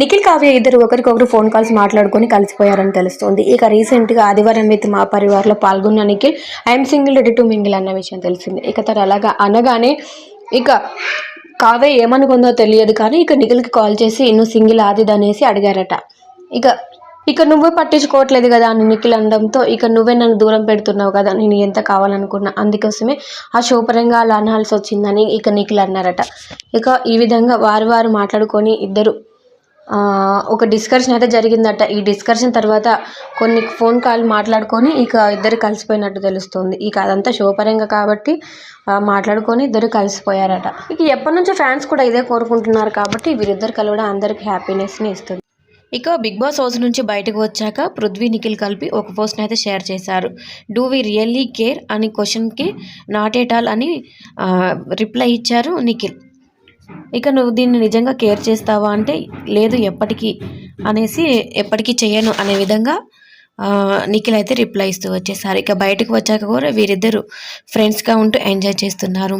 నిఖిల్, కావ్య ఇద్దరు ఒకరికొకరు phone calls మాట్లాడుకొని కలిసిపోయారని తెలుస్తోంది. ఇక రీసెంట్ గా ఆదివారం విత్ మా పరివార్లో పాల్గొన్న Nikhil I'm single ready to mingle అన్న విషయం తెలిసింది. ఇక తను అలాగా అనగానే ఇక కావ్య ఏమనుకుందో తెలియదు కానీ ఇక నిఖిల్కి కాల్ చేసి నువ్వు సింగిల్ ఆదిది అనేసి అడిగారట. ఇక ఇక నువ్వే పట్టించుకోవట్లేదు కదా అని నిఖిల్ అనడంతో ఇక నువ్వే నన్ను దూరం పెడుతున్నావు కదా, నేను ఎంత కావాలనుకున్నా, అందుకోసమే ఆ శోపరంగా అలా అనాల్సి వచ్చిందని ఇక నిఖిల్ అన్నారట. ఇక ఈ విధంగా వారు మాట్లాడుకొని ఇద్దరు ఒక డిస్కషన్ అయితే జరిగిందట. ఈ డిస్కషన్ తర్వాత కొన్ని ఫోన్ కాల్ మాట్లాడుకొని ఇక ఇద్దరు కలిసిపోయినట్టు తెలుస్తుంది. ఇక అదంతా షోపరంగా కాబట్టి మాట్లాడుకొని ఇద్దరు కలిసిపోయారట. ఇక ఎప్పటి నుంచో ఫ్యాన్స్ కూడా ఇదే కోరుకుంటున్నారు కాబట్టి వీరిద్దరు కలవడం అందరికి హ్యాపీనెస్ని ఇస్తుంది. ఇక బిగ్ బాస్ హౌస్ నుంచి బయటకు వచ్చాక పృథ్వీ, నిఖిల్ కలిపి ఒక పోస్ట్ని అయితే షేర్ చేశారు. డూ వి రియల్లీ కేర్ అని క్వశ్చన్కి నాట్ ఎట్ ఆల్ అని రిప్లై ఇచ్చారు నిఖిల్. ఇక నువ్వు దీన్ని నిజంగా కేర్ చేస్తావా అంటే లేదు ఎప్పటికీ అనేసి, ఎప్పటికీ చేయను అనే విధంగా నిఖిల్ అయితే రిప్లై ఇస్తూ వచ్చేసారు. ఇక బయటకు వచ్చాక కూడా వీరిద్దరు ఫ్రెండ్స్గా ఉంటూ ఎంజాయ్ చేస్తున్నారు.